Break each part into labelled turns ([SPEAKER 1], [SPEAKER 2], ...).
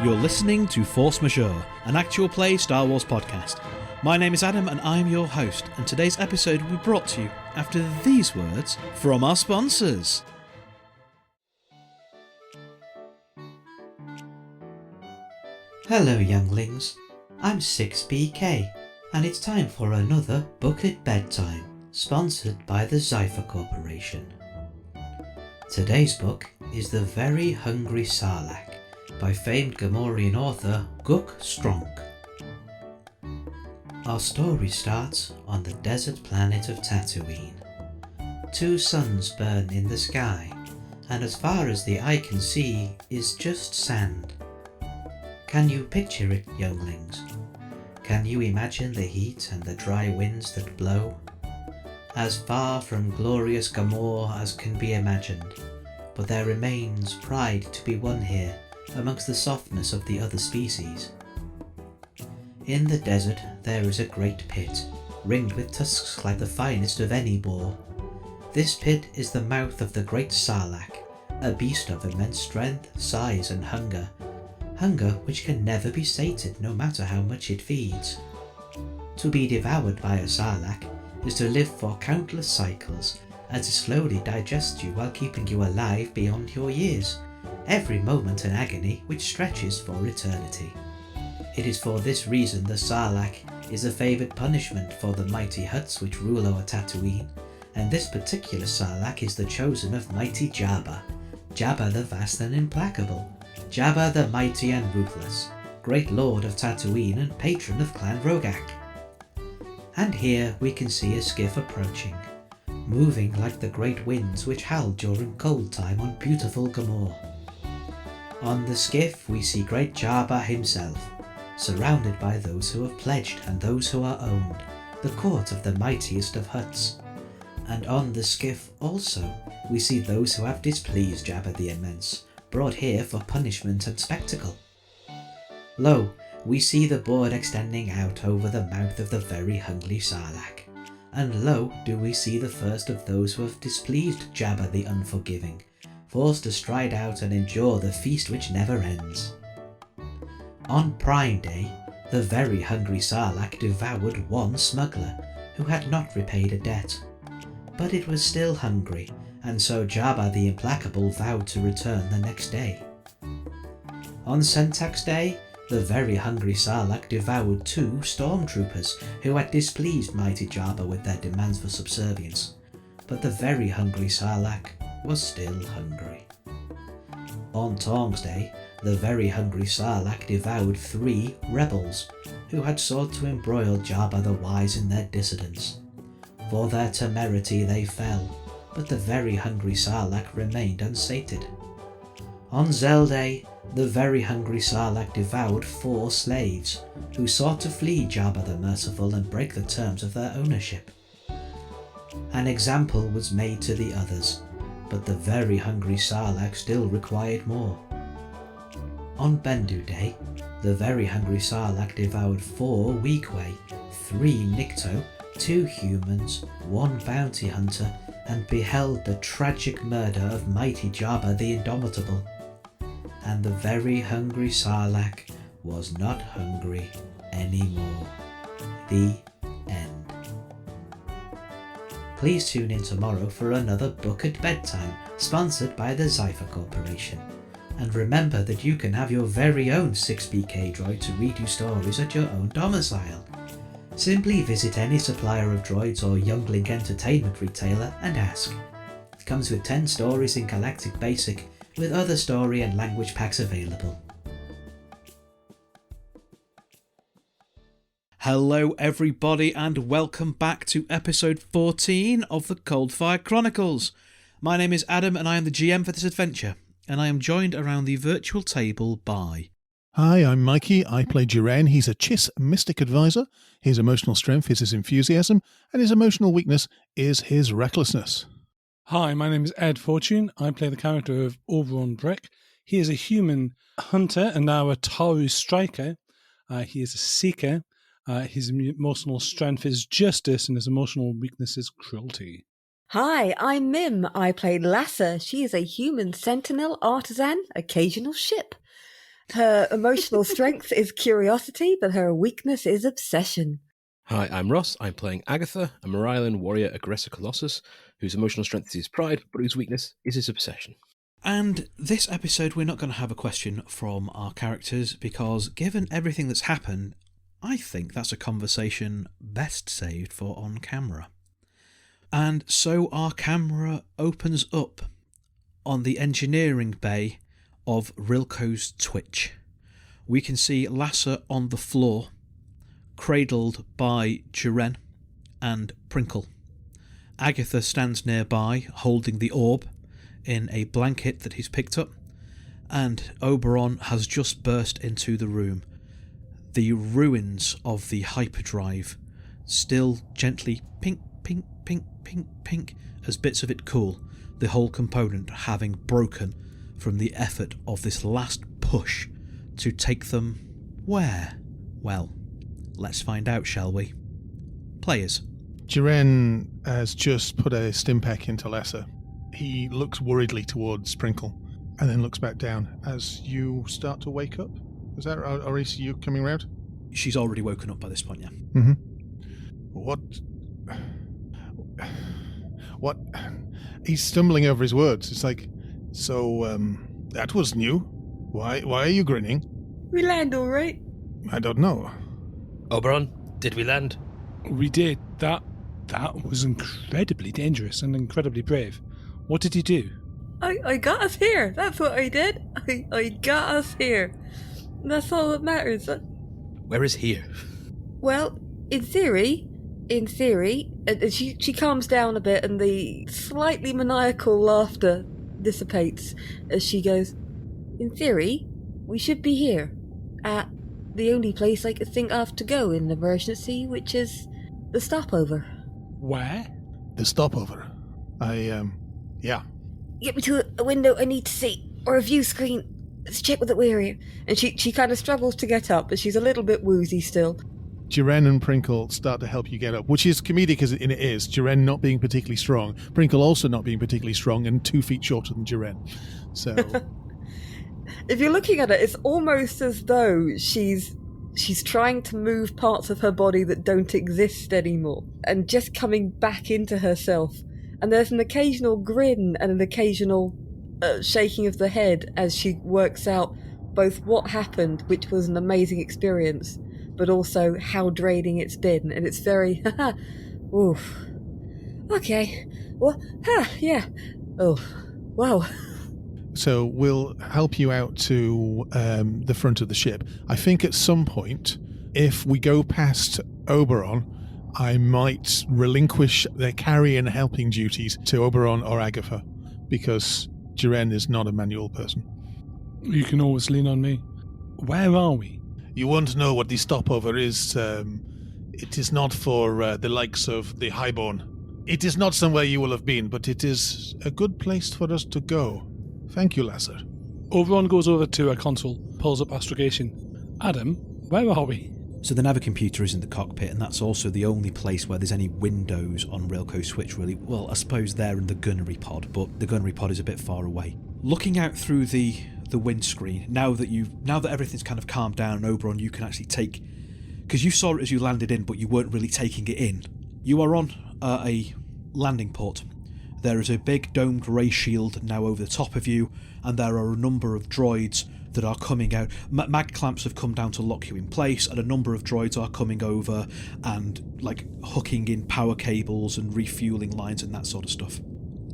[SPEAKER 1] You're listening to Force Majeure, an actual play Star Wars podcast. My name is Adam and I'm your host, and today's episode will be brought to you after these words from our sponsors.
[SPEAKER 2] Hello younglings, I'm 6BK, and it's time for another Book at Bedtime, sponsored by the Zypher Corporation. Today's book is The Very Hungry Sarlacc, by famed Gamorrean author Guk Stronk. Our story starts on the desert planet of Tatooine. Two suns burn in the sky, and as far as the eye can see is just sand. Can you picture it, younglings? Can you imagine the heat and the dry winds that blow? As far from glorious Gamorre as can be imagined, but there remains pride to be won here amongst the softness of the other species. In the desert there is a great pit, ringed with tusks like the finest of any boar. This pit is the mouth of the great Sarlacc, a beast of immense strength, size and hunger which can never be sated no matter how much it feeds. To be devoured by a Sarlacc is to live for countless cycles, as it slowly digests you while keeping you alive beyond your years, every moment an agony which stretches for eternity. It is for this reason the Sarlacc is a favoured punishment for the mighty Hutts which rule over Tatooine, and this particular Sarlacc is the chosen of mighty Jabba, Jabba the vast and implacable, Jabba the mighty and ruthless, great lord of Tatooine and patron of Clan Rogak. And here we can see a skiff approaching, moving like the great winds which howl during cold time on beautiful Gamorre. On the skiff we see great Jabba himself, surrounded by those who have pledged and those who are owned, the court of the mightiest of Hutts. And on the skiff also we see those who have displeased Jabba the Immense, brought here for punishment and spectacle. Lo, we see the board extending out over the mouth of the very hungry Sarlacc, and lo do we see the first of those who have displeased Jabba the Unforgiving, forced to stride out and endure the feast which never ends. On Prime Day, the very hungry Sarlacc devoured one smuggler who had not repaid a debt, but it was still hungry, and so Jabba the Implacable vowed to return the next day. On Syntax Day, the very hungry Sarlacc devoured two stormtroopers who had displeased mighty Jabba with their demands for subservience, but the very hungry Sarlacc was still hungry. On Tongs Day, the very hungry Sarlacc devoured three rebels who had sought to embroil Jabba the Wise in their dissidence. For their temerity they fell, but the very hungry Sarlacc remained unsated. On Zel Day, the very hungry Sarlacc devoured four slaves who sought to flee Jabba the Merciful and break the terms of their ownership. An example was made to the others, but the very hungry Sarlacc still required more. On Bendu Day, the very hungry Sarlacc devoured four Weequay, three Nikto, two humans, one bounty hunter, and beheld the tragic murder of mighty Jabba the Indomitable. And the very hungry Sarlacc was not hungry anymore. The end. Please tune in tomorrow for another Book at Bedtime, sponsored by the Zypher Corporation. And remember that you can have your very own 6BK droid to read you stories at your own domicile. Simply visit any supplier of droids or Youngling Entertainment retailer and ask. It comes with 10 stories in Galactic Basic, with other story and language packs available.
[SPEAKER 1] Hello everybody and welcome back to episode 14 of the Coldfire Chronicles. My name is Adam and I am the GM for this adventure, and I am joined around the virtual table by...
[SPEAKER 3] Hi, I'm Mikey. I play Jiren. He's a Chiss Mystic Advisor. His emotional strength is his enthusiasm, and his emotional weakness is his recklessness.
[SPEAKER 4] Hi, my name is Ed Fortune. I play the character of Auberon Breck. He is a human hunter and now a Taru striker. He is a seeker. His emotional strength is justice and his emotional weakness is cruelty.
[SPEAKER 5] Hi, I'm Mim. I play Lasa. She is a human sentinel, artisan, occasional ship. Her emotional strength is curiosity, but her weakness is obsession.
[SPEAKER 6] Hi, I'm Ross. I'm playing Agatha, a Morylan warrior aggressor colossus, whose emotional strength is his pride, but whose weakness is his obsession.
[SPEAKER 1] And this episode, we're not going to have a question from our characters because, given everything that's happened, I think that's a conversation best saved for on camera. And so our camera opens up on the engineering bay of Rilko's Twitch. We can see Lasa on the floor, cradled by Jiren and Prinkle. Agatha stands nearby, holding the orb in a blanket that he's picked up, and Oberon has just burst into the room. The ruins of the hyperdrive still gently pink, pink, pink, pink, pink as bits of it cool, the whole component having broken from the effort of this last push to take them where? Well, let's find out, shall we? Players.
[SPEAKER 3] Jiren has just put a stimpack into Lasa. He looks worriedly towards Sprinkle and then looks back down as you start to wake up. Is that, or is you coming round?
[SPEAKER 1] She's already woken up by this point, yeah.
[SPEAKER 3] Mm-hmm. What? He's stumbling over his words. It's like, so, that was new. Why are you grinning?
[SPEAKER 5] We land all right?
[SPEAKER 3] I don't know.
[SPEAKER 6] Oberon, did we land?
[SPEAKER 4] We did. That was incredibly dangerous and incredibly brave. What did you do?
[SPEAKER 5] I got us here. That's what I did. I got us here. That's all that matters.
[SPEAKER 6] Where is here?
[SPEAKER 5] Well, in theory, she calms down a bit and the slightly maniacal laughter dissipates as she goes, in theory, we should be here at the only place I could think of to go in an emergency, which is the Stopover.
[SPEAKER 4] Where?
[SPEAKER 3] The Stopover. Yeah.
[SPEAKER 5] Get me to a window I need to see, or a view screen. Let's check with the weary. And she kind of struggles to get up, but she's a little bit woozy still.
[SPEAKER 3] Jiren and Prinkle start to help you get up, which is comedic as it is. Jiren not being particularly strong, Prinkle also not being particularly strong and 2 feet shorter than Jiren. So,
[SPEAKER 5] if you're looking at it, it's almost as though she's trying to move parts of her body that don't exist anymore and just coming back into herself. And there's an occasional grin and an occasional shaking of the head as she works out both what happened, which was an amazing experience, but also how draining it's been. And it's very, oof. Okay. Well, yeah. Oh, wow.
[SPEAKER 3] So we'll help you out to the front of the ship. I think at some point, if we go past Oberon, I might relinquish their carry and helping duties to Oberon or Agatha, because Jiren is not a manual person.
[SPEAKER 4] You can always lean on me. Where are we?
[SPEAKER 3] You want to know what the Stopover is? It is not for the likes of the Highborn. It is not somewhere you will have been, but it is a good place for us to go. Thank you, Lasa.
[SPEAKER 4] Oberon goes over to a console, pulls up astrogation. Adam, where are we?
[SPEAKER 1] So the navicomputer is in the cockpit, and that's also the only place where there's any windows on Rilko's Switch, really. Well, I suppose they're in the gunnery pod, but the gunnery pod is a bit far away. Looking out through the windscreen, now that everything's kind of calmed down, Oberon, you can actually take... Because you saw it as you landed in, but you weren't really taking it in. You are on a landing port. There is a big domed ray shield now over the top of you, and there are a number of droids that are coming out. Mag clamps have come down to lock you in place, and a number of droids are coming over and hooking in power cables and refueling lines and that sort of stuff.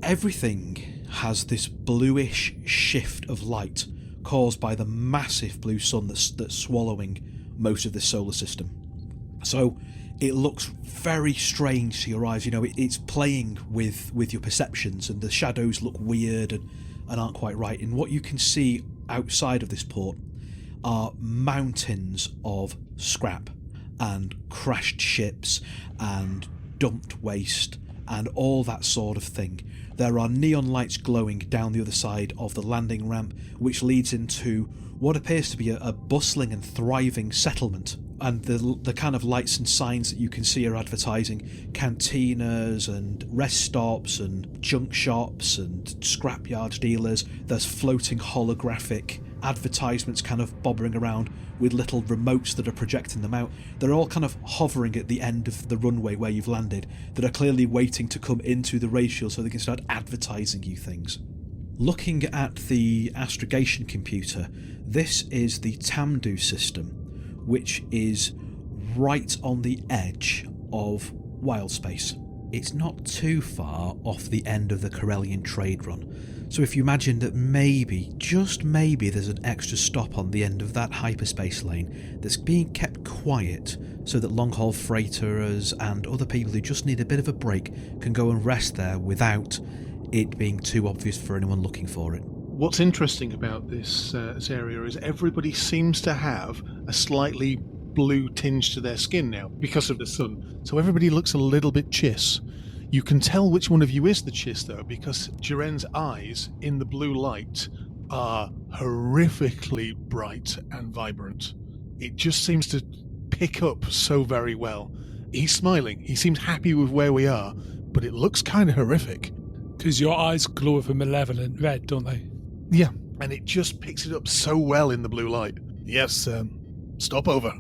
[SPEAKER 1] Everything has this bluish shift of light caused by the massive blue sun that's swallowing most of the solar system. So it looks very strange to your eyes. It's playing with your perceptions, and the shadows look weird and aren't quite right. And what you can see outside of this port are mountains of scrap and crashed ships and dumped waste and all that sort of thing. There are neon lights glowing down the other side of the landing ramp, which leads into what appears to be a bustling and thriving settlement. And the kind of lights and signs that you can see are advertising cantinas and rest stops and junk shops and scrapyard dealers. There's floating holographic advertisements kind of bobbering around with little remotes that are projecting them out. They're all kind of hovering at the end of the runway where you've landed, that are clearly waiting to come into the race shield so they can start advertising you things. Looking at the astrogation computer, this is the Tamdu system, which is right on the edge of wild space. It's not too far off the end of the Corellian trade run. So if you imagine that maybe, just maybe, there's an extra stop on the end of that hyperspace lane that's being kept quiet so that long-haul freighters and other people who just need a bit of a break can go and rest there without it being too obvious for anyone looking for it.
[SPEAKER 3] What's interesting about this area is everybody seems to have a slightly blue tinge to their skin now because of the sun. So everybody looks a little bit chiss. You can tell which one of you is the chiss, though, because Jiren's eyes in the blue light are horrifically bright and vibrant. It just seems to pick up so very well. He's smiling. He seems happy with where we are, but it looks kind of horrific.
[SPEAKER 4] Because your eyes glow with a malevolent red, don't they?
[SPEAKER 3] Yeah, and it just picks it up so well in the blue light. Yes, Stopover.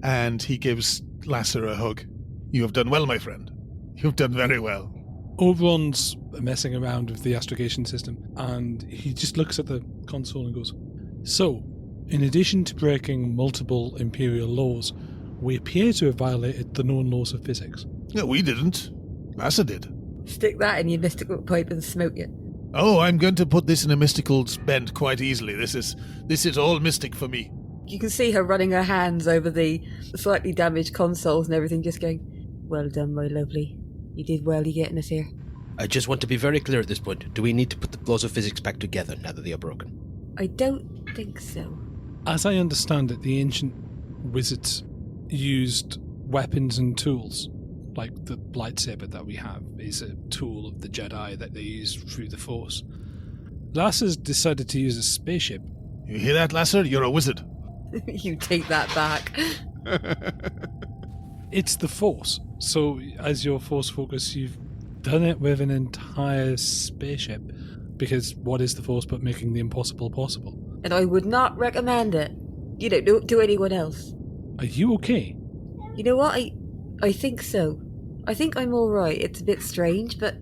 [SPEAKER 3] And he gives Lasa a hug. You have done well, my friend. You've done very well.
[SPEAKER 4] Oberon's messing around with the astrogation system, and he just looks at the console and goes, "So, in addition to breaking multiple Imperial laws, we appear to have violated the known laws of physics."
[SPEAKER 3] No, we didn't. Lasa did.
[SPEAKER 5] Stick that in your mystical pipe and smoke it.
[SPEAKER 3] Oh, I'm going to put this in a mystical spend quite easily. This is all mystic for me.
[SPEAKER 5] You can see her running her hands over the slightly damaged consoles and everything, just going, "Well done, my lovely. You did well, you getting us here."
[SPEAKER 6] I just want to be very clear at this point. Do we need to put the laws of physics back together now that they are broken?
[SPEAKER 5] I don't think so.
[SPEAKER 4] As I understand it, the ancient wizards used weapons and tools. Like the lightsaber that we have is a tool of the Jedi that they use through the Force. Lasa's decided to use a spaceship.
[SPEAKER 3] You hear that, Lasa? You're a wizard.
[SPEAKER 5] You take that back.
[SPEAKER 4] It's the Force. So as your Force focus, you've done it with an entire spaceship. Because what is the Force but making the impossible possible?
[SPEAKER 5] And I would not recommend it. You know, don't do anyone else.
[SPEAKER 4] Are you okay?
[SPEAKER 5] You know what? I think so. I think I'm alright. It's a bit strange, but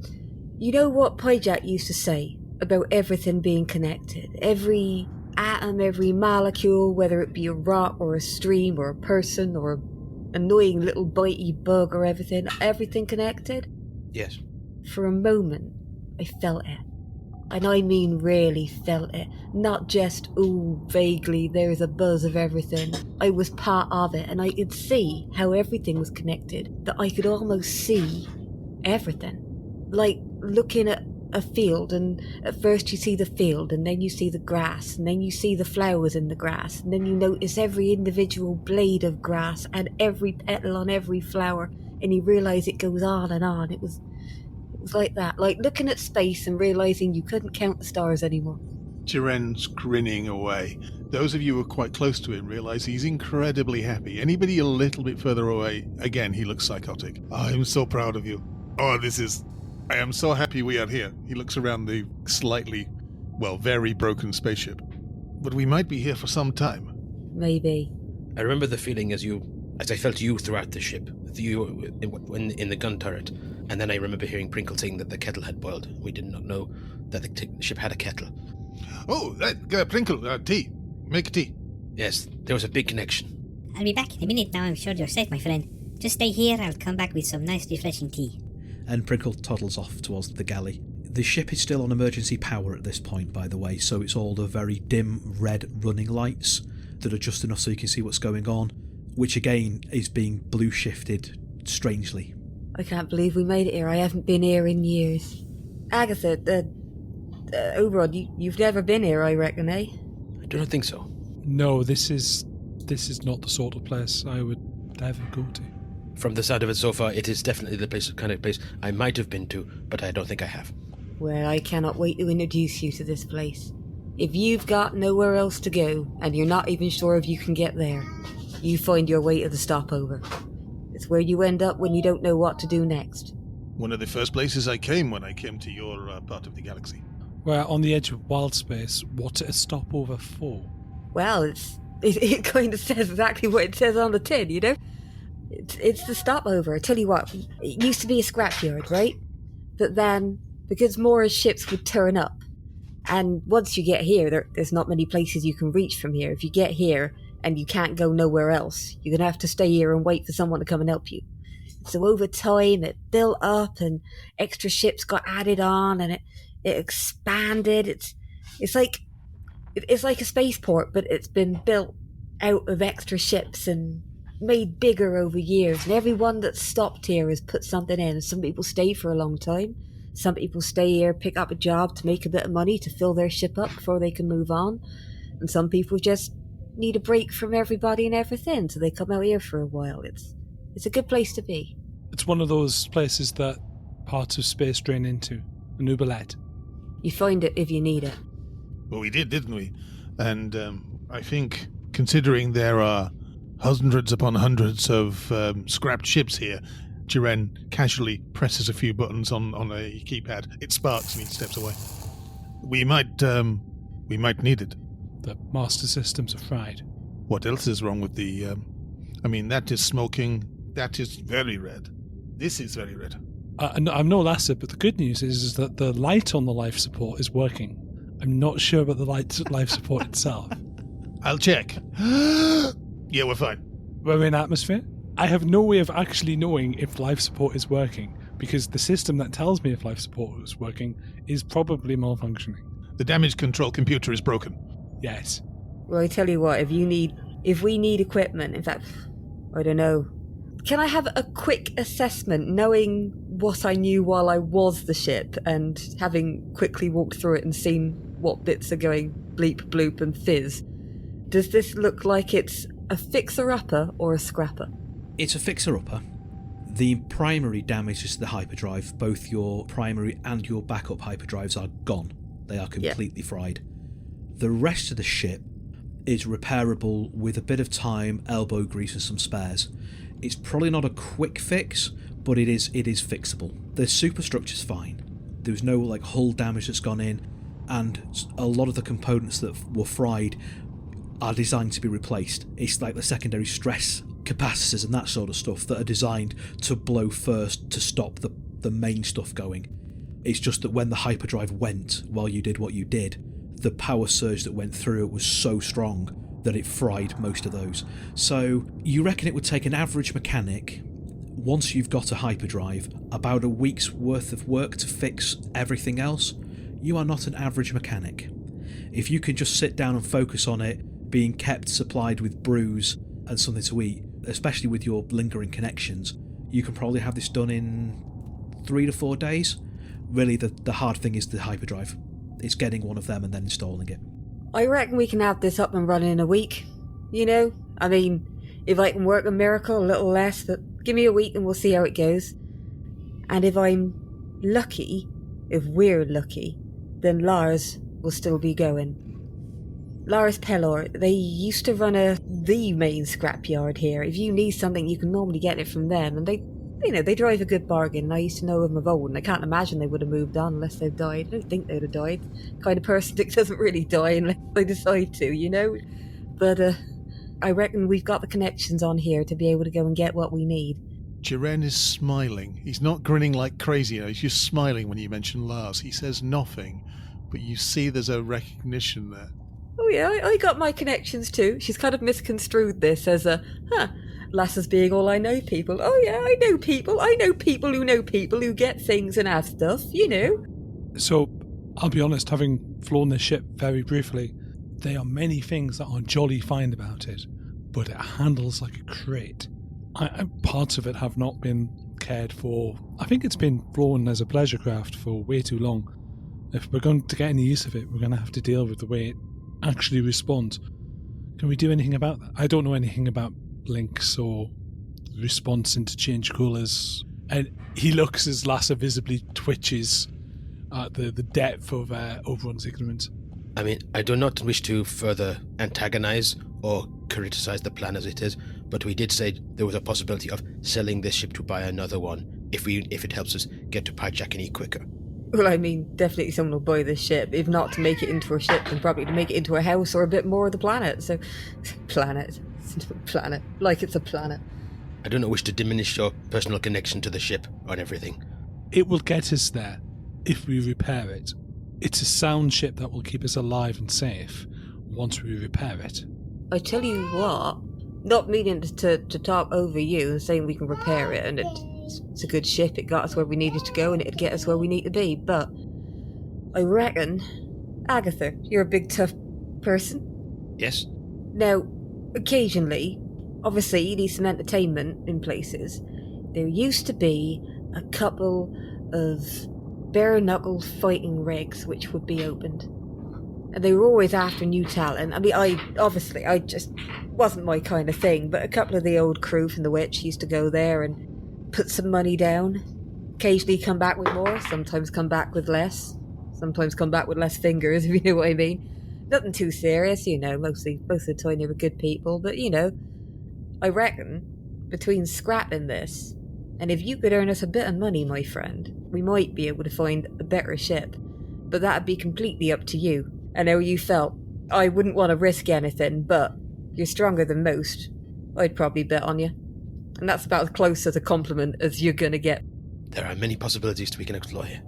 [SPEAKER 5] you know what Pyjak used to say about everything being connected? Every atom, every molecule, whether it be a rock or a stream or a person or an annoying little bitey bug or everything connected?
[SPEAKER 6] Yes.
[SPEAKER 5] For a moment, I felt it. And I mean really felt it. Not just, ooh, vaguely, there's a buzz of everything. I was part of it, and I could see how everything was connected. That I could almost see everything. Like looking at a field, and at first you see the field, and then you see the grass, and then you see the flowers in the grass, and then you notice every individual blade of grass and every petal on every flower, and you realise it goes on and on. It was like that, like looking at space and realising you couldn't count the stars anymore.
[SPEAKER 3] Jiren's grinning away. Those of you who are quite close to him realise he's incredibly happy. Anybody a little bit further away, again, he looks psychotic. Oh, I'm so proud of you. I am so happy we are here. He looks around the slightly, very broken spaceship. But we might be here for some time.
[SPEAKER 5] Maybe.
[SPEAKER 6] I remember the feeling as I felt you throughout the ship, you in the gun turret, and then I remember hearing Prinkle saying that the kettle had boiled. We did not know that the ship had a kettle.
[SPEAKER 3] Oh, Prinkle, tea. Make tea.
[SPEAKER 6] Yes, there was a big connection.
[SPEAKER 7] I'll be back in a minute now, I'm sure you're safe, my friend. Just stay here, I'll come back with some nice refreshing tea.
[SPEAKER 1] And Prinkle toddles off towards the galley. The ship is still on emergency power at this point, by the way, so it's all the very dim red running lights that are just enough so you can see what's going on, which again is being blue shifted strangely.
[SPEAKER 5] I can't believe we made it here. I haven't been here in years. Agatha, Oberon, you've never been here, I reckon, eh?
[SPEAKER 6] I do not think so.
[SPEAKER 4] No, this is not the sort of place I would ever go to.
[SPEAKER 6] From the sound of it so far, it is definitely the kind of place I might have been to, but I don't think I have.
[SPEAKER 5] Well, I cannot wait to introduce you to this place. If you've got nowhere else to go, and you're not even sure if you can get there, you find your way to the Stopover. It's where you end up when you don't know what to do next.
[SPEAKER 3] One of the first places I came when I came to your part of the galaxy.
[SPEAKER 4] We're on the edge of wild space. What's it a stopover for?
[SPEAKER 5] Well, it kind of says exactly what it says on the tin, you know? It's the stopover. I tell you what, it used to be a scrapyard, right? But then, because more ships would turn up, and once you get here, there's not many places you can reach from here. If you get here and you can't go nowhere else, you're going to have to stay here and wait for someone to come and help you. So over time, it built up and extra ships got added on and it expanded. It's like a spaceport, but it's been built out of extra ships and made bigger over years. And everyone that's stopped here has put something in. Some people stay for a long time. Some people stay here, pick up a job to make a bit of money to fill their ship up before they can move on. And some people just need a break from everybody and everything, so they come out here for a while. It's a good place to be.
[SPEAKER 4] It's one of those places that parts of space drain into. An oubliette.
[SPEAKER 5] You find it if you need it.
[SPEAKER 3] Well, we did, didn't we? And I think, considering there are hundreds upon hundreds of scrapped ships here, Jiren casually presses a few buttons on a keypad. It sparks and he steps away. We might need it.
[SPEAKER 4] The master systems are fried.
[SPEAKER 3] What else is wrong with the... that is smoking. That is very red. This is very red.
[SPEAKER 4] I'm no Lasa, but the good news is that the light on the life support is working. I'm not sure about the life support itself.
[SPEAKER 3] I'll check. Yeah, we're fine.
[SPEAKER 4] We're in atmosphere? I have no way of actually knowing if life support is working, because the system that tells me if life support is working is probably malfunctioning.
[SPEAKER 3] The damage control computer is broken.
[SPEAKER 4] Yes.
[SPEAKER 5] Well, I tell you what, if we need equipment, in fact, I don't know. Can I have a quick assessment, knowing what I knew while I was the ship and having quickly walked through it and seen what bits are going bleep, bloop and fizz? Does this look like it's a fixer-upper or a scrapper?
[SPEAKER 1] It's a fixer-upper. The primary damage is to the hyperdrive. Both your primary and your backup hyperdrives are gone. They are completely fried. The rest of the ship is repairable with a bit of time, elbow grease and some spares. It's probably not a quick fix, but it is fixable. The superstructure's fine. There's no hull damage that's gone in, and a lot of the components that were fried are designed to be replaced. It's like the secondary stress capacitors and that sort of stuff that are designed to blow first to stop the main stuff going. It's just that when the hyperdrive went while you did what you did, the power surge that went through it was so strong that it fried most of those. So you reckon it would take an average mechanic, once you've got a hyperdrive, about a week's worth of work to fix everything else? You are not an average mechanic. If you can just sit down and focus on it being kept supplied with brews and something to eat, especially with your lingering connections, you can probably have this done in 3 to 4 days. Really, the hard thing is the hyperdrive. It's getting one of them and then installing it.
[SPEAKER 5] I reckon we can have this up and running in a week. You know? I mean, if I can work a miracle, a little less, but give me a week and we'll see how it goes. And if I'm lucky, if we're lucky, then Lars will still be going. Lars Pellor, they used to run the main scrapyard here. If you need something, you can normally get it from them, and they drive a good bargain. And I used to know them of old, and I can't imagine they would have moved on unless they've died. I don't think they'd have died. Kind of person that doesn't really die unless they decide to, you know? But I reckon we've got the connections on here to be able to go and get what we need.
[SPEAKER 3] Jiren is smiling. He's not grinning like crazy. He's just smiling when you mention Lars. He says nothing, but you see there's a recognition there.
[SPEAKER 5] Oh yeah, I got my connections too. She's kind of misconstrued this as Lasa's being all I know people. Oh yeah, I know people who get things and have stuff, you know.
[SPEAKER 4] So, I'll be honest, having flown this ship very briefly, there are many things that are jolly fine about it, but it handles like a crate. Parts of it have not been cared for. I think it's been flown as a pleasure craft for way too long. If we're going to get any use of it, we're going to have to deal with the way it actually responds. Can we do anything about that? I don't know anything about blinks or response interchange coolers. And he looks as Lasa visibly twitches at the depth of Oberon's ignorance.
[SPEAKER 6] I mean, I do not wish to further antagonize or criticize the plan as it is, but we did say there was a possibility of selling this ship to buy another one if it helps us get to Pyjak any quicker.
[SPEAKER 5] Well, I mean, definitely someone will buy this ship. If not to make it into a ship, then probably to make it into a house or a bit more of the planet. So, planet. Like it's a planet.
[SPEAKER 6] I do not wish to diminish your personal connection to the ship or everything.
[SPEAKER 4] It will get us there if we repair it. It's a sound ship that will keep us alive and safe once we repair it.
[SPEAKER 5] I tell you what, not meaning to talk over you and saying we can repair it and it's a good ship, it got us where we needed to go and it'd get us where we need to be, but I reckon, Agatha, you're a big tough person.
[SPEAKER 6] Yes?
[SPEAKER 5] Now, occasionally, obviously you need some entertainment in places. There used to be a couple of bare-knuckle fighting rigs which would be opened. And they were always after new talent. I mean, I just wasn't my kind of thing, but a couple of the old crew from The Witch used to go there and put some money down. Occasionally come back with more, sometimes come back with less. Sometimes come back with less fingers, if you know what I mean. Nothing too serious, most of the time they were good people, but I reckon, between scrapping this, and if you could earn us a bit of money, my friend, we might be able to find a better ship. But that'd be completely up to you. I know you felt I wouldn't want to risk anything, but you're stronger than most. I'd probably bet on you. And that's about as close as a compliment as you're gonna get.
[SPEAKER 6] There are many possibilities we can explore here.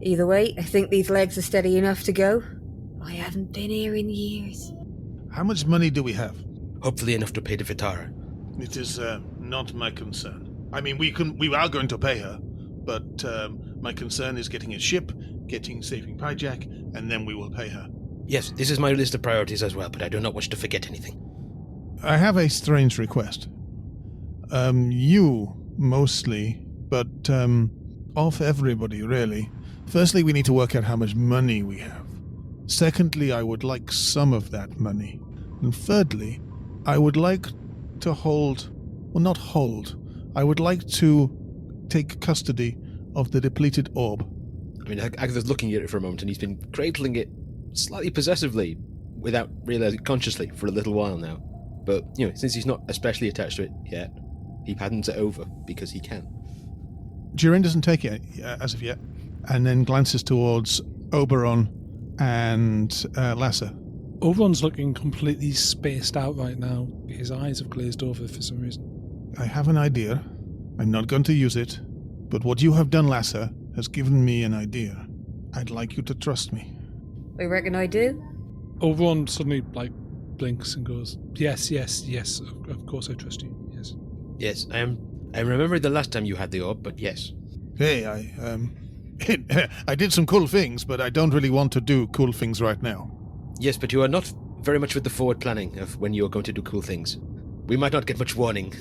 [SPEAKER 5] Either way, I think these legs are steady enough to go. I haven't been here in years.
[SPEAKER 3] How much money do we have?
[SPEAKER 6] Hopefully enough to pay the Vitara.
[SPEAKER 3] It is not my concern. I mean, we are going to pay her, but my concern is getting a ship, saving Pyjak, and then we will pay her.
[SPEAKER 6] Yes, this is my list of priorities as well, but I do not wish to forget anything.
[SPEAKER 3] I have a strange request. You, mostly, but of everybody, really. Firstly, we need to work out how much money we have. Secondly, I would like some of that money. And thirdly, I would like to I would like to take custody of the depleted orb.
[SPEAKER 6] I mean, Agatha's looking at it for a moment, and he's been cradling it slightly possessively, without realizing consciously, for a little while now. But, since he's not especially attached to it yet, he patterns it over because he can.
[SPEAKER 3] Jiren doesn't take it as of yet, and then glances towards Oberon and Lasa.
[SPEAKER 4] Oberon's looking completely spaced out right now. His eyes have glazed over for some reason.
[SPEAKER 3] I have an idea. I'm not going to use it, but what you have done, Lasa, has given me an idea. I'd like you to trust me.
[SPEAKER 5] I reckon I do.
[SPEAKER 4] Oberon suddenly, blinks and goes, yes, of course I trust you, yes.
[SPEAKER 6] Yes, I remember the last time you had the orb, but yes.
[SPEAKER 3] Hey, I did some cool things, but I don't really want to do cool things right now.
[SPEAKER 6] Yes, but you are not very much with the forward planning of when you are going to do cool things. We might not get much warning.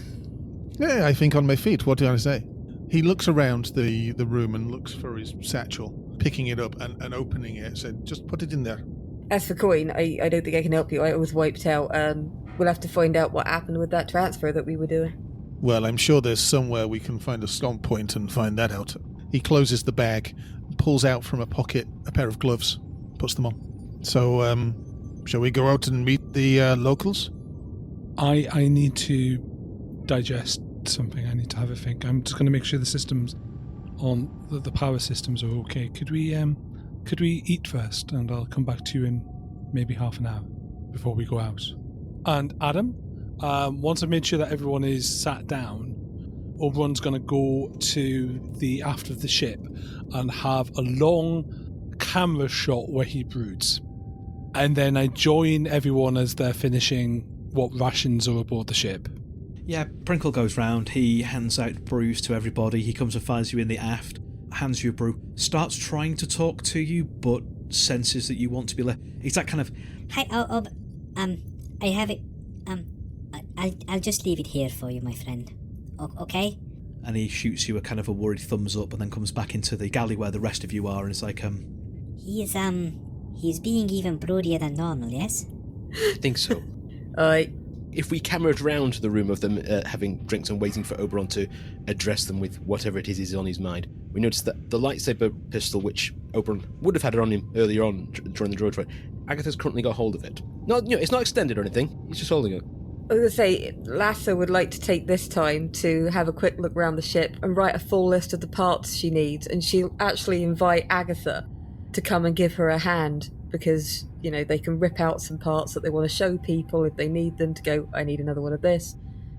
[SPEAKER 3] Yeah, I think on my feet. What do I say? He looks around the room and looks for his satchel, picking it up and opening it. Said, just put it in there.
[SPEAKER 5] As for Coin, I don't think I can help you. I was wiped out. We'll have to find out what happened with that transfer that we were doing.
[SPEAKER 3] Well, I'm sure there's somewhere we can find a stomp point and find that out. He closes the bag, pulls out from a pocket a pair of gloves, puts them on. So, shall we go out and meet the locals?
[SPEAKER 4] I need to digest something. I need to have a think. I'm just going to make sure the systems on the power systems are okay. Could we eat first, and I'll come back to you in maybe half an hour before we go out. And Adam, once I've made sure that everyone is sat down, Oberon's going to go to the aft of the ship and have a long camera shot where he broods. And then I join everyone as they're finishing what rations are aboard the ship.
[SPEAKER 1] Yeah, Prinkle goes round, he hands out brews to everybody, he comes and finds you in the aft, hands you a brew, starts trying to talk to you, but senses that you want to be left. It's that kind of...
[SPEAKER 7] Hi, I have it, I'll just leave it here for you, my friend. Okay?
[SPEAKER 1] And he shoots you a kind of a worried thumbs up and then comes back into the galley where the rest of you are and is like,
[SPEAKER 7] He's being even broodier than normal, yes?
[SPEAKER 6] I think so. If we cameraed round the room of them having drinks and waiting for Oberon to address them with whatever it is on his mind, we noticed that the lightsaber pistol, which Oberon would have had it on him earlier on during the droid fight, Agatha's currently got hold of it. Not, it's not extended or anything. He's just holding it.
[SPEAKER 5] I was going to say, Lasa would like to take this time to have a quick look around the ship and write a full list of the parts she needs, and she'll actually invite Agatha to come and give her a hand, because, you know, they can rip out some parts that they want to show people if they need them to go, I need another one of this,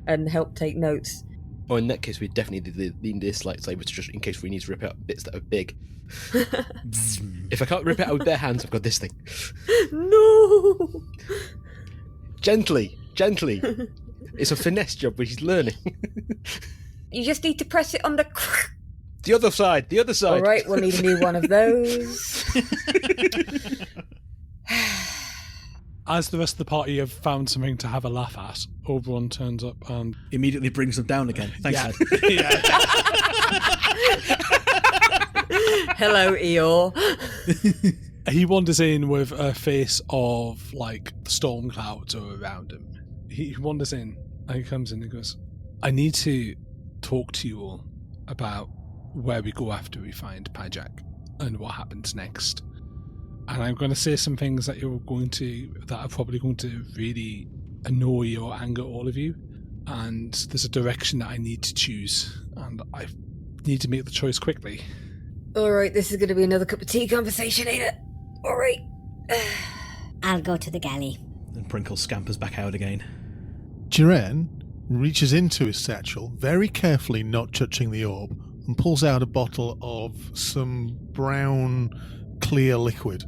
[SPEAKER 5] and help take notes.
[SPEAKER 6] Oh, in that case, we definitely need this lightsaber to just, in case we need to rip out bits that are big. If I can't rip it out with bare hands, I've got this thing.
[SPEAKER 5] No!
[SPEAKER 6] Gently. It's a finesse job, but he's learning.
[SPEAKER 5] You just need to press it on the...
[SPEAKER 6] The other side.
[SPEAKER 5] All right, we'll need a new one of those.
[SPEAKER 4] As the rest of the party have found something to have a laugh at, Oberon turns up and...
[SPEAKER 1] Immediately brings them down again. Thanks, Ed.
[SPEAKER 4] Yeah.
[SPEAKER 5] Hello, Eeyore.
[SPEAKER 4] He wanders in with a face of, like, storm clouds are around him. He wanders in and he comes in and goes, I need to talk to you all about where we go after we find Pyjak and what happens next. And I'm going to say some things that are probably going to really annoy or anger all of you. And there's a direction that I need to choose, and I need to make the choice quickly.
[SPEAKER 5] All right, this is going to be another cup of tea conversation, ain't it? All right.
[SPEAKER 7] I'll go to the galley.
[SPEAKER 1] And Prinkle scampers back out again.
[SPEAKER 3] Jiren reaches into his satchel, very carefully not touching the orb, and pulls out a bottle of some brown, clear liquid,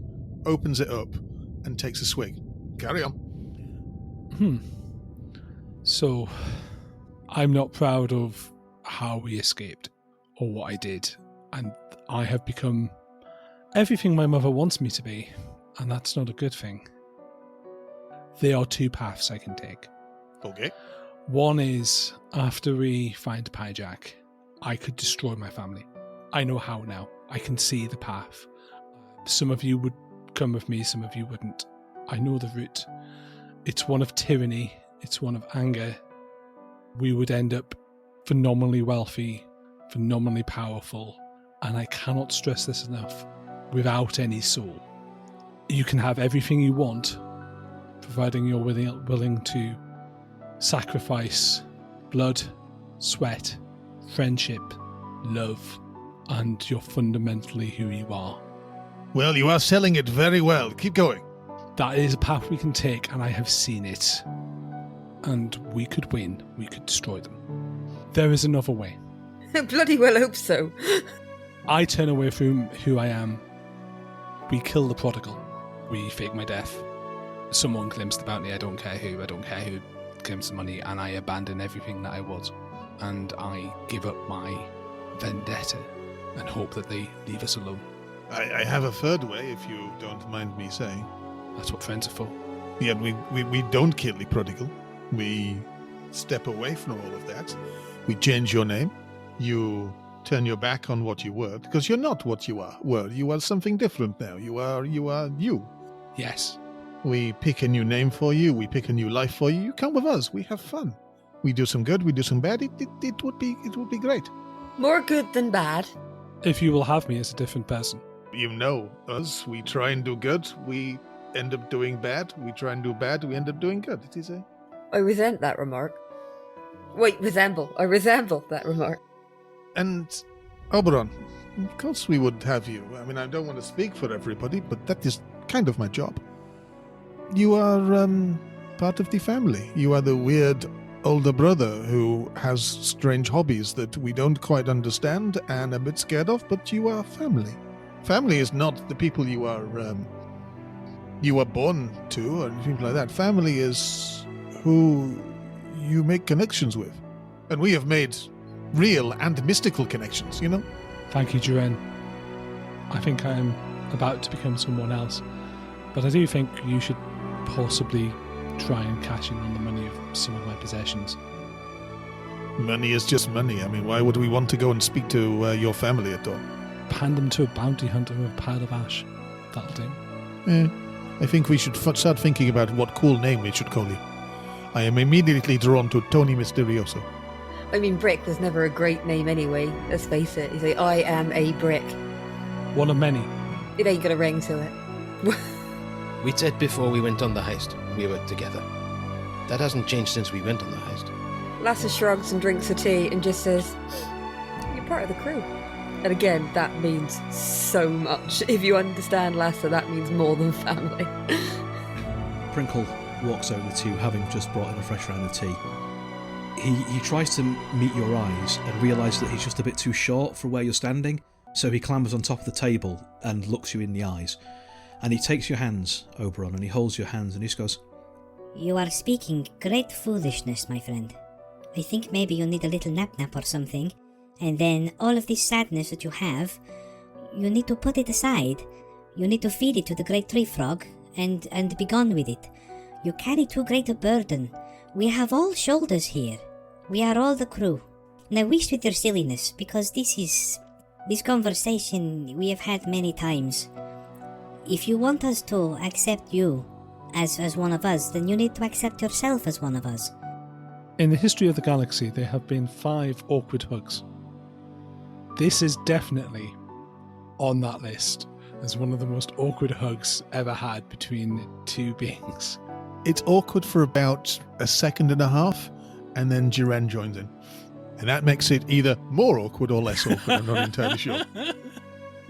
[SPEAKER 3] opens it up, and takes a swig. Carry on.
[SPEAKER 4] So, I'm not proud of how we escaped, or what I did, and I have become everything my mother wants me to be, and that's not a good thing. There are two paths I can take.
[SPEAKER 3] Okay.
[SPEAKER 4] One is, after we find Pyjak, I could destroy my family. I know how now. I can see the path. Some of you would come with me, some of you wouldn't. I know the route. It's one of tyranny. It's one of anger. We would end up phenomenally wealthy, phenomenally powerful, and I cannot stress this enough, without any soul. You can have everything you want, providing you're willing to sacrifice blood, sweat, friendship, love, and you're fundamentally who you are.
[SPEAKER 3] Well, you are selling it very well. Keep going.
[SPEAKER 4] That is a path we can take, and I have seen it. And we could win. We could destroy them. There is another way.
[SPEAKER 5] Bloody well hope so.
[SPEAKER 4] I turn away from who I am. We kill the prodigal. We fake my death. Someone claims the bounty. I don't care who claims the money, and I abandon everything that I was. And I give up my vendetta and hope that they leave us alone.
[SPEAKER 3] I have a third way, if you don't mind me saying.
[SPEAKER 4] That's what friends are for.
[SPEAKER 3] Yeah, we don't kill the prodigal. We step away from all of that. We change your name. You turn your back on what you were, because you're not what you were. You are something different now. You are you.
[SPEAKER 4] Yes.
[SPEAKER 3] We pick a new name for you. We pick a new life for you. You come with us. We have fun. We do some good. We do some bad. It would be great.
[SPEAKER 5] More good than bad.
[SPEAKER 4] If you will have me as a different person.
[SPEAKER 3] You know us. We try and do good. We end up doing bad. We try and do bad. We end up doing good. It is a...
[SPEAKER 5] I resent that remark. Wait, resemble. I resemble that remark.
[SPEAKER 3] And, Oberon, of course we would have you. I mean, I don't want to speak for everybody, but that is kind of my job. You are part of the family. You are the weird older brother who has strange hobbies that we don't quite understand and a bit scared of, but you are family. Family is not the people you are born to or anything like that. Family is who you make connections with. And we have made real and mystical connections, you know?
[SPEAKER 4] Thank you, Jiren. I think I am about to become someone else, but I do think you should possibly try and cash in on the money of some of my possessions.
[SPEAKER 3] Money is just money. I mean, why would we want to go and speak to your family at all?
[SPEAKER 4] Hand them to a bounty hunter with a pile of ash. That'll do.
[SPEAKER 3] I think we should start thinking about what cool name we should call you. I am immediately drawn to Tony Mysterioso.
[SPEAKER 5] I mean, Brick was never a great name anyway. Let's face it. You say, I am a brick.
[SPEAKER 4] One of many.
[SPEAKER 5] It ain't got a ring to it.
[SPEAKER 6] We said before we went on the heist, we were together. That hasn't changed since we went on the heist.
[SPEAKER 5] Lasa shrugs and drinks her tea and just says, "You're part of the crew." And again, that means so much. If you understand Lasa, that means more than family.
[SPEAKER 1] Prinkle walks over to you, having just brought in a fresh round of tea. He tries to meet your eyes and realises that he's just a bit too short for where you're standing, so he clambers on top of the table and looks you in the eyes. And he takes your hands, Oberon, and he holds your hands and he just goes,
[SPEAKER 7] You are speaking great foolishness, my friend. I think maybe you need a little nap or something, and then all of this sadness that you have, you need to put it aside. You need to feed it to the great tree frog and be gone with it. You carry too great a burden. We have all shoulders here. We are all the crew. Now wish with your silliness, because this conversation we have had many times. If you want us to accept you as one of us, then you need to accept yourself as one of us.
[SPEAKER 4] In the history of the galaxy, there have been 5 awkward hugs. This is definitely on that list as one of the most awkward hugs ever had between 2 beings.
[SPEAKER 3] It's awkward for about a second and a half, and then Jiren joins in. And that makes it either more awkward or less awkward, I'm not entirely sure.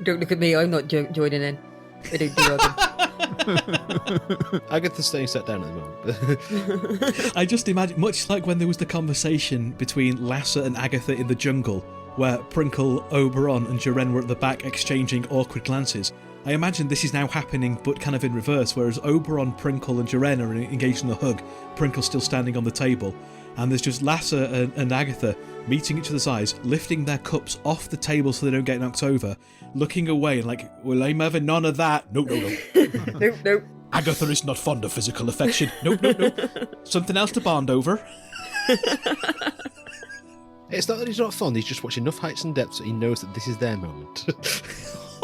[SPEAKER 5] Don't look at me, I'm not joining in. I don't do hugging.
[SPEAKER 6] Agatha's staying sat down at the moment.
[SPEAKER 1] I just imagine, much like when there was the conversation between Lasa and Agatha in the jungle, where Prinkle, Oberon and Jiren were at the back exchanging awkward glances. I imagine this is now happening, but kind of in reverse, whereas Oberon, Prinkle and Jiren are engaged in a hug, Prinkle's still standing on the table, and there's just Lasa and Agatha meeting each other's eyes, lifting their cups off the table so they don't get knocked over, looking away like, well, I'm having none of that. No.
[SPEAKER 5] Nope.
[SPEAKER 1] Agatha is not fond of physical affection. Nope. Something else to bond over.
[SPEAKER 6] It's not that he's not fond, he's just watched enough heights and depths that he knows that this is their moment.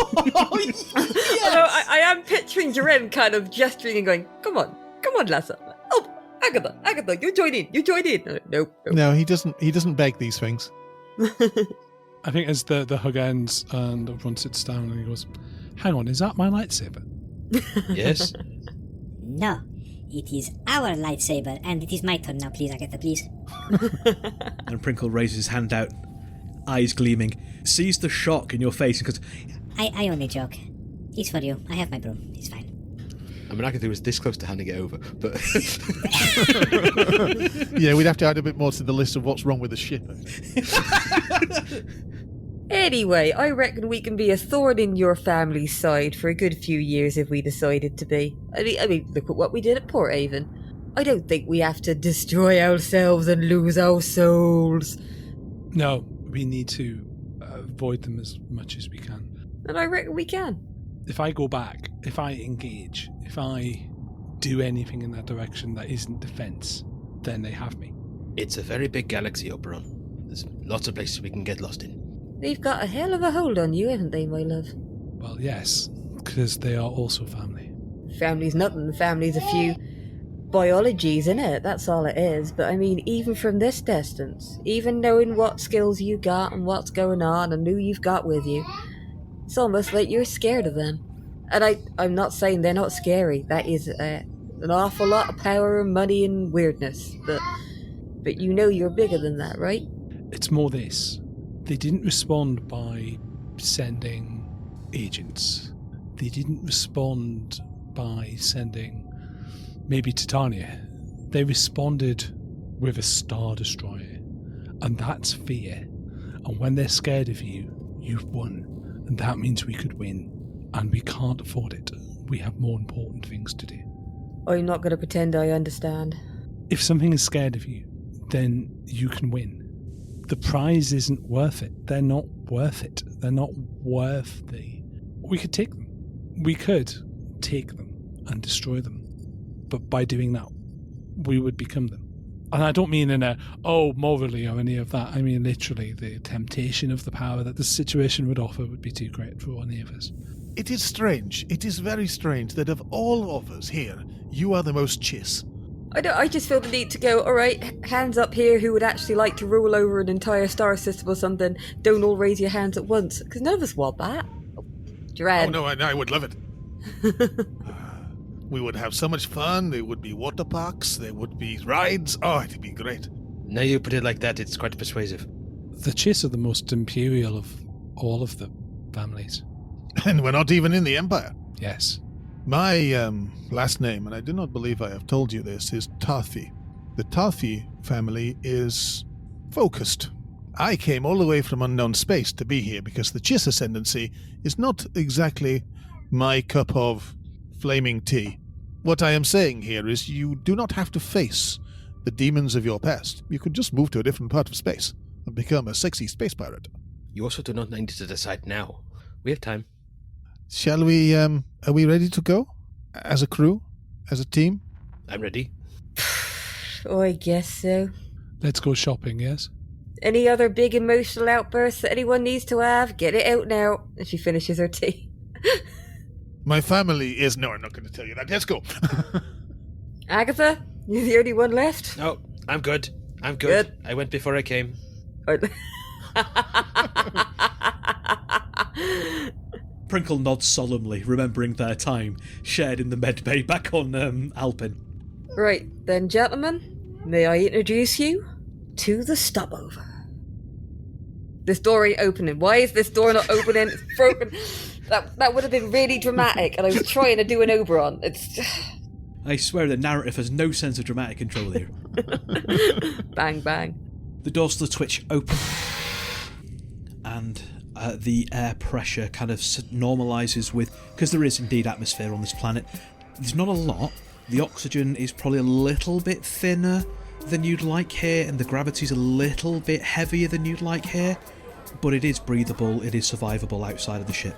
[SPEAKER 1] Oh, yes!
[SPEAKER 5] Although I am picturing Jiren kind of gesturing and going, Come on, Lasa. Oh, Agatha, you join in. Nope.
[SPEAKER 3] No, he doesn't beg these things.
[SPEAKER 4] I think as the hug ends and everyone sits down and he goes, hang on, is that my lightsaber?
[SPEAKER 6] Yes.
[SPEAKER 7] No, it is our lightsaber, and it is my turn now, please, Agatha, please.
[SPEAKER 1] And Prinkle raises his hand out, eyes gleaming, sees the shock in your face and goes,
[SPEAKER 7] I only joke. It's for you. I have my broom. It's fine.
[SPEAKER 6] I mean, Agatha was this close to handing it over, but...
[SPEAKER 3] Yeah, we'd have to add a bit more to the list of what's wrong with the ship.
[SPEAKER 5] Anyway, I reckon we can be a thorn in your family's side for a good few years if we decided to be. I mean, look at what we did at Port Haven. I don't think we have to destroy ourselves and lose our souls.
[SPEAKER 4] No, we need to avoid them as much as we can.
[SPEAKER 5] And I reckon we can.
[SPEAKER 4] If I go back, if I engage, if I do anything in that direction that isn't defense, then they have me.
[SPEAKER 6] It's a very big galaxy, Oberon. There's lots of places we can get lost in.
[SPEAKER 5] They've got a hell of a hold on you, haven't they, my love?
[SPEAKER 4] Well, yes, because they are also family.
[SPEAKER 5] Family's nothing. Family's a few biologies, innit? That's all it is. But I mean, even from this distance, even knowing what skills you got and what's going on and who you've got with you, it's almost like you're scared of them. And I'm not saying they're not scary. That is an awful lot of power and money and weirdness. But you know you're bigger than that, right?
[SPEAKER 4] It's more this. They didn't respond by sending agents. They didn't respond by sending maybe Titania. They responded with a Star Destroyer. And that's fear. And when they're scared of you, you've won. And that means we could win. And we can't afford it. We have more important things to do.
[SPEAKER 5] I'm not going to pretend I understand.
[SPEAKER 4] If something is scared of you, then you can win. The prize isn't worth it. They're not worth it. They're not worth the... We could take them. We could take them and destroy them. But by doing that, we would become them. And I don't mean in a, morally or any of that. I mean literally the temptation of the power that the situation would offer would be too great for any of us.
[SPEAKER 3] It is strange. It is very strange that of all of us here, you are the most chiss.
[SPEAKER 5] I just feel the need to go, all right, hands up here who would actually like to rule over an entire star system or something. Don't all raise your hands at once, because none of us want that. Jiren.
[SPEAKER 3] Oh, no, I would love it. We would have so much fun. There would be water parks. There would be rides. Oh, it'd be great.
[SPEAKER 6] Now you put it like that, it's quite persuasive.
[SPEAKER 4] The Chiss are the most imperial of all of the families.
[SPEAKER 3] And we're not even in the Empire.
[SPEAKER 4] Yes.
[SPEAKER 3] My last name, and I do not believe I have told you this, is Tarthi. The Tarthi family is focused. I came all the way from unknown space to be here because the Chiss ascendancy is not exactly my cup of flaming tea. What I am saying here is you do not have to face the demons of your past. You could just move to a different part of space and become a sexy space pirate.
[SPEAKER 6] You also do not need to decide now. We have time.
[SPEAKER 3] Shall we, are we ready to go? As a crew? As a team?
[SPEAKER 6] I'm ready.
[SPEAKER 5] Oh, I guess so.
[SPEAKER 4] Let's go shopping, yes?
[SPEAKER 5] Any other big emotional outbursts that anyone needs to have? Get it out now. And she finishes her tea.
[SPEAKER 3] My family is... No, I'm not going to tell you that. Let's go.
[SPEAKER 5] Agatha, you're the only one left?
[SPEAKER 6] No, I'm good. I'm good. I went before I came.
[SPEAKER 1] Prinkle nods solemnly, remembering their time shared in the medbay back on Alpin.
[SPEAKER 5] Right, then, gentlemen, may I introduce you to the Stopover. This door ain't opening. Why is this door not opening? It's broken. That would have been really dramatic, and I was trying to do an Oberon. It's...
[SPEAKER 1] I swear the narrative has no sense of dramatic control here.
[SPEAKER 5] Bang, bang.
[SPEAKER 1] The doors to the Twitch open, and the air pressure kind of normalises with... Because there is indeed atmosphere on this planet. There's not a lot. The oxygen is probably a little bit thinner than you'd like here, and the gravity's a little bit heavier than you'd like here, but it is breathable, it is survivable outside of the ship.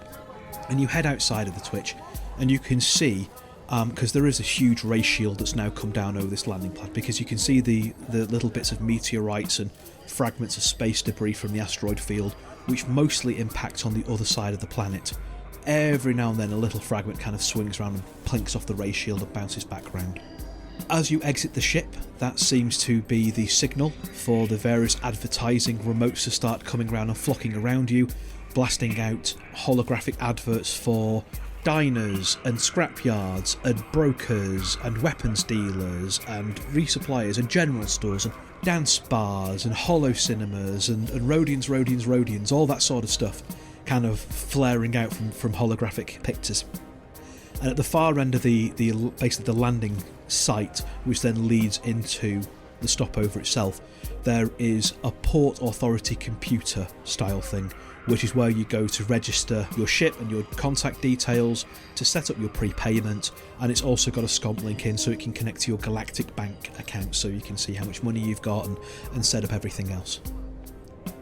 [SPEAKER 1] And you head outside of the Twitch, and you can see, because there is a huge ray shield that's now come down over this landing pad, because you can see the little bits of meteorites and fragments of space debris from the asteroid field, which mostly impacts on the other side of the planet. Every now and then a little fragment kind of swings around and plinks off the ray shield and bounces back round. As you exit the ship, that seems to be the signal for the various advertising remotes to start coming around and flocking around you, blasting out holographic adverts for diners and scrapyards and brokers and weapons dealers and resuppliers and general stores and dance bars and holo cinemas and Rodians, all that sort of stuff kind of flaring out from holographic pictures. And at the far end of the basically the landing site, which then leads into the stopover itself, there is a Port Authority computer style thing, which is where you go to register your ship and your contact details, to set up your prepayment, and it's also got a scomp link in so it can connect to your galactic bank account so you can see how much money you've got and set up everything else.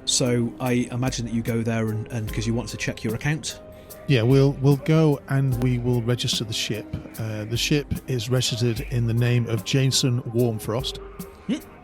[SPEAKER 1] So I imagine that you go there and because you want to check your account.
[SPEAKER 3] Yeah, we'll go and we will register the ship. The ship is registered in the name of Jason Warmfrost.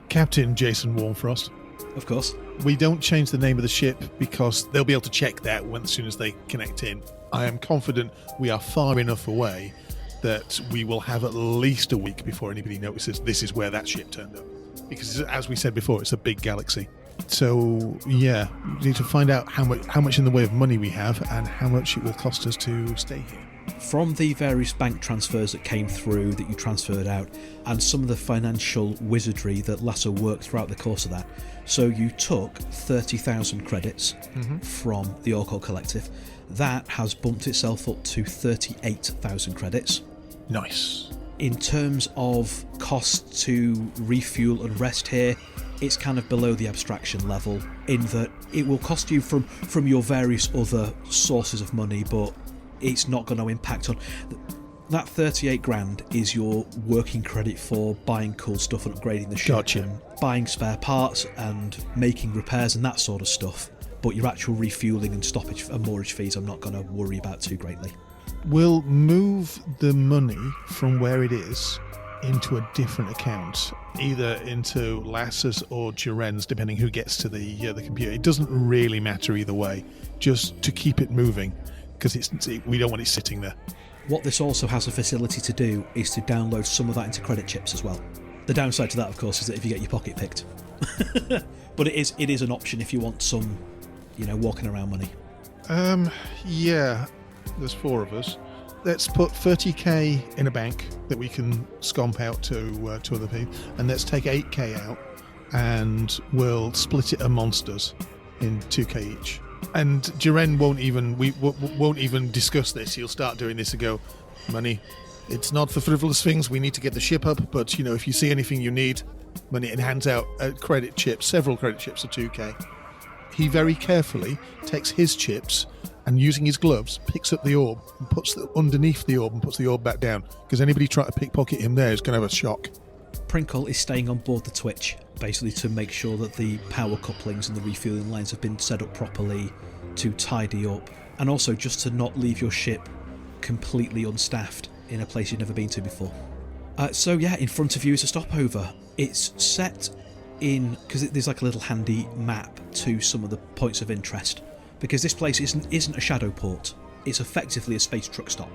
[SPEAKER 3] Captain Jason Warmfrost.
[SPEAKER 1] Of course.
[SPEAKER 3] We don't change the name of the ship because they'll be able to check that as soon as they connect in. I am confident we are far enough away that we will have at least a week before anybody notices this is where that ship turned up. Because, as we said before, it's a big galaxy. So, yeah, we need to find out how much in the way of money we have and how much it will cost us to stay here.
[SPEAKER 1] From the various bank transfers that came through that you transferred out, and some of the financial wizardry that Lasa worked throughout the course of that, so you took 30,000 credits from the Orcal Collective. That has bumped itself up to 38,000 credits.
[SPEAKER 3] Nice.
[SPEAKER 1] In terms of cost to refuel and rest here, it's kind of below the abstraction level in that it will cost you from your various other sources of money, but it's not going to impact on... That 38 grand is your working credit for buying cool stuff and upgrading the ship.
[SPEAKER 3] Gotcha.
[SPEAKER 1] And buying spare parts and making repairs and that sort of stuff. But your actual refueling and stoppage and moorage fees I'm not going to worry about too greatly.
[SPEAKER 3] We'll move the money from where it is into a different account, either into Lasa's or Jiren's, depending who gets to the computer. It doesn't really matter either way, just to keep it moving, because we don't want it sitting there.
[SPEAKER 1] What this also has a facility to do is to download some of that into credit chips as well. The downside to that, of course, is that if you get your pocket picked. But it is an option if you want some, walking around money.
[SPEAKER 3] Yeah, there's 4 of us. let's put 30k in a bank that we can scomp out to other people, and let's take 8k out, and we'll split it amongst us in 2k each. And Jiren won't even discuss this. He'll start doing this and go, money. It's not for frivolous things. We need to get the ship up, but if you see anything you need, money, and hands out credit chips, several credit chips of 2k. He very carefully takes his chips and, using his gloves, picks up the orb and puts it underneath the orb and puts the orb back down, because anybody trying to pickpocket him there is going to have a shock.
[SPEAKER 1] Prinkle is staying on board the Twitch, basically to make sure that the power couplings and the refueling lines have been set up properly, to tidy up, and also just to not leave your ship completely unstaffed in a place you've never been to before. In front of you is a stopover. It's set in, because there's like a little handy map to some of the points of interest, because this place isn't a shadow port, it's effectively a space truck stop.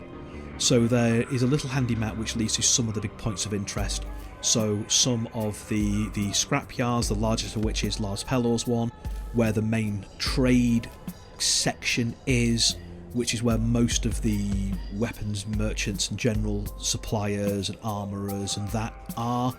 [SPEAKER 1] So there is a little handy map which leads to some of the big points of interest. So some of the scrap yards, the largest of which is Lars Pelor's one, where the main trade section is, which is where most of the weapons merchants and general suppliers and armourers and that are.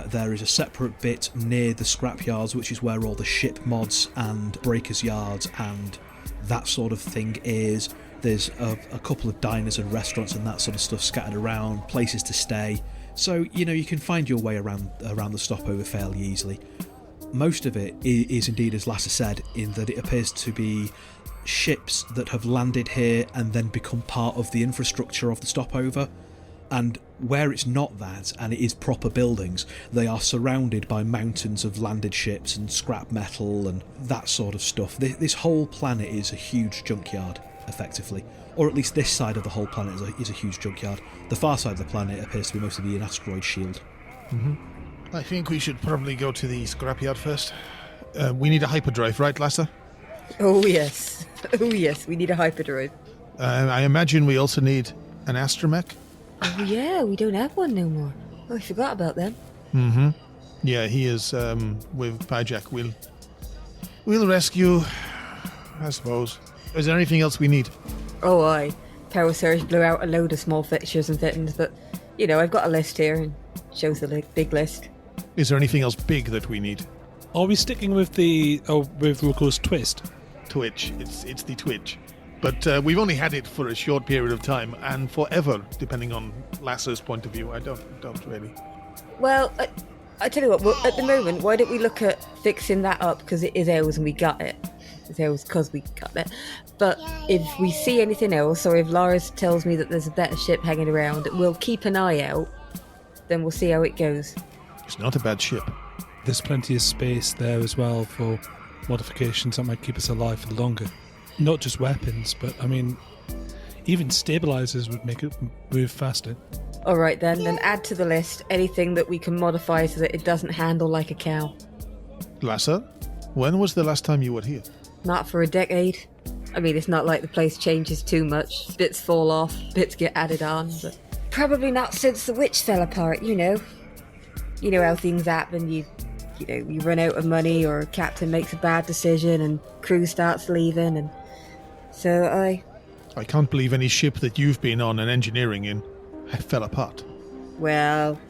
[SPEAKER 1] There is a separate bit near the scrapyards, which is where all the ship mods and breakers yards and that sort of thing is. There's a couple of diners and restaurants and that sort of stuff scattered around, places to stay. So, you can find your way around the stopover fairly easily. Most of it is indeed, as Lasa said, in that it appears to be ships that have landed here and then become part of the infrastructure of the stopover. And where it's not that, and it is proper buildings, they are surrounded by mountains of landed ships and scrap metal and that sort of stuff. This whole planet is a huge junkyard, effectively. Or at least this side of the whole planet is a huge junkyard. The far side of the planet appears to be mostly an asteroid shield.
[SPEAKER 3] Mm-hmm. I think we should probably go to the scrapyard first. We need a hyperdrive, right, Lasa?
[SPEAKER 5] Oh, yes. Oh, yes, we need a hyperdrive.
[SPEAKER 3] I imagine we also need an astromech.
[SPEAKER 5] Oh, yeah, we don't have one no more. Oh, I forgot about them.
[SPEAKER 3] Mm-hmm. Yeah, he is with Pyjak. We'll rescue, I suppose. Is there anything else we need?
[SPEAKER 5] Oh, aye. Power Surge blew out a load of small fixtures and fittings, but, I've got a list here and shows the big list.
[SPEAKER 3] Is there anything else big that we need?
[SPEAKER 4] Are we sticking with with Ruko's twist?
[SPEAKER 3] Twitch. It's the Twitch. But we've only had it for a short period of time, and forever, depending on Lasa's point of view. I don't really.
[SPEAKER 5] Well, I tell you what, at the moment, why don't we look at fixing that up, because it is ours and we got it. It's ours because we got it. But if we see anything else, or if Lars tells me that there's a better ship hanging around, we'll keep an eye out, then we'll see how it goes.
[SPEAKER 3] It's not a bad ship.
[SPEAKER 4] There's plenty of space there as well for modifications that might keep us alive for longer. Not just weapons, but, even stabilizers would make it move faster.
[SPEAKER 5] Alright then add to the list anything that we can modify so that it doesn't handle like a cow.
[SPEAKER 3] Lasa, when was the last time you were here?
[SPEAKER 5] Not for a decade. It's not like the place changes too much. Bits fall off, bits get added on, but probably not since the witch fell apart, You know how things happen, you run out of money, or captain makes a bad decision and crew starts leaving, and so I
[SPEAKER 3] can't believe any ship that you've been on and engineering in fell apart.
[SPEAKER 5] Well,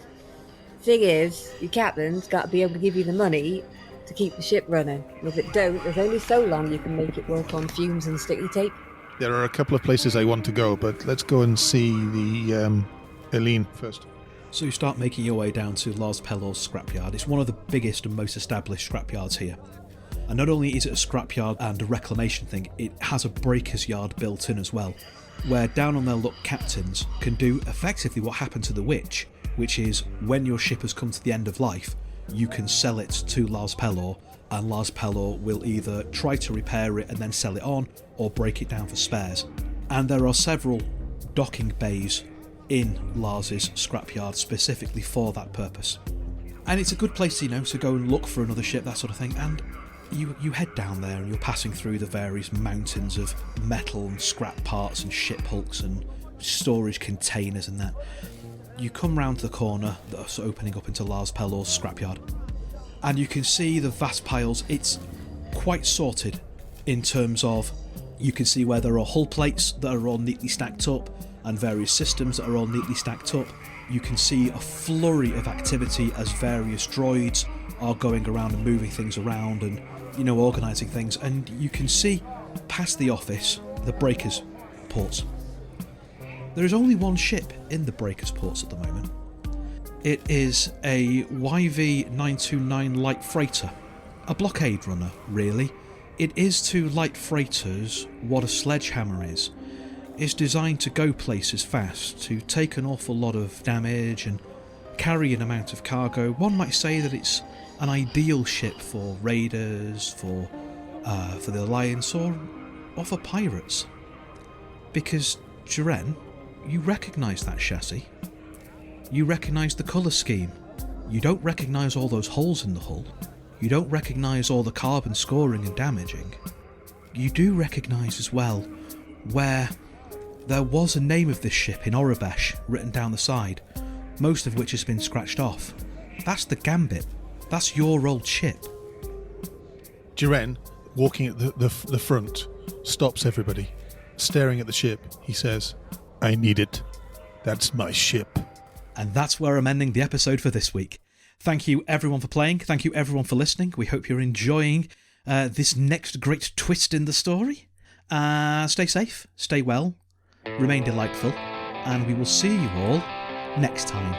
[SPEAKER 5] thing is, your captain's got to be able to give you the money to keep the ship running. And if it don't, there's only so long you can make it work on fumes and sticky tape.
[SPEAKER 3] There are a couple of places I want to go, but let's go and see the Eileen first.
[SPEAKER 1] So you start making your way down to Lars Pelor's scrapyard. It's one of the biggest and most established scrapyards here. And not only is it a scrapyard and a reclamation thing, it has a breaker's yard built in as well, where down on their luck captains can do effectively what happened to the Witch, which is when your ship has come to the end of life, you can sell it to Lars Pelor, and Lars Pelor will either try to repair it and then sell it on, or break it down for spares. And there are several docking bays in Lars's scrapyard specifically for that purpose. And it's a good place to go and look for another ship, that sort of thing. And you head down there and you're passing through the various mountains of metal and scrap parts and ship hulks and storage containers and that. You come round to the corner that's opening up into Lars Pelor's scrapyard, and you can see the vast piles. It's quite sorted in terms of, you can see where there are hull plates that are all neatly stacked up, and various systems that are all neatly stacked up. You can see a flurry of activity as various droids are going around and moving things around and, organising things. And you can see past the office the Breakers ports. There is only one ship in the Breakers ports at the moment. It is a YV-929 light freighter. A blockade runner, really. It is to light freighters what a sledgehammer is. It's designed to go places fast, to take an awful lot of damage and carry an amount of cargo. One might say that it's an ideal ship for raiders, for the Alliance, or for pirates. Because, Jiren, you recognise that chassis. You recognise the colour scheme. You don't recognise all those holes in the hull. You don't recognise all the carbon scoring and damaging. You do recognise as well where there was a name of this ship in Orabesh written down the side, most of which has been scratched off. That's the Gambit. That's your old ship.
[SPEAKER 3] Jiren, walking at the front, stops everybody. Staring at the ship, he says, "I need it. That's my ship."
[SPEAKER 1] And that's where I'm ending the episode for this week. Thank you everyone for playing. Thank you everyone for listening. We hope you're enjoying this next great twist in the story. Stay safe, stay well, remain delightful, and we will see you all next time.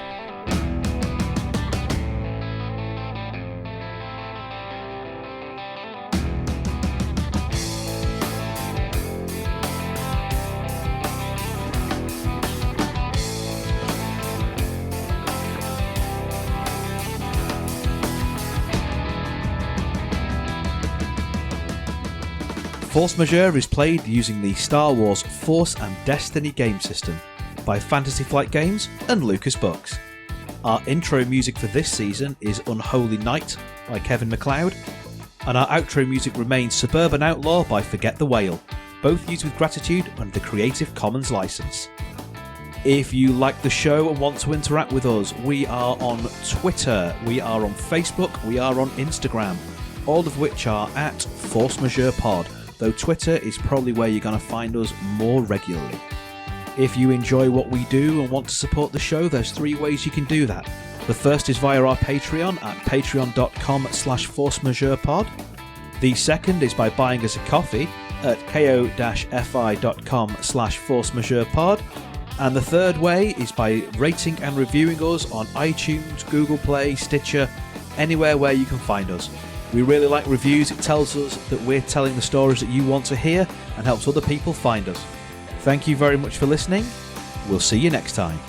[SPEAKER 1] Force Majeure is played using the Star Wars Force and Destiny game system by Fantasy Flight Games and Lucas Books. Our intro music for this season is Unholy Night by Kevin MacLeod, and our outro music remains Suburban Outlaw by Forget the Whale, both used with gratitude under the Creative Commons license. If you like the show and want to interact with us, we are on Twitter, we are on Facebook, we are on Instagram, all of which are at Force Majeure Pod, though Twitter is probably where you're going to find us more regularly. If you enjoy what we do and want to support the show, there's 3 ways you can do that. The first is via our Patreon at patreon.com/forcemajeurepod. The second is by buying us a coffee at ko-fi.com/forcemajeurepod. And the third way is by rating and reviewing us on iTunes, Google Play, Stitcher, anywhere where you can find us. We really like reviews. It tells us that we're telling the stories that you want to hear and helps other people find us. Thank you very much for listening. We'll see you next time.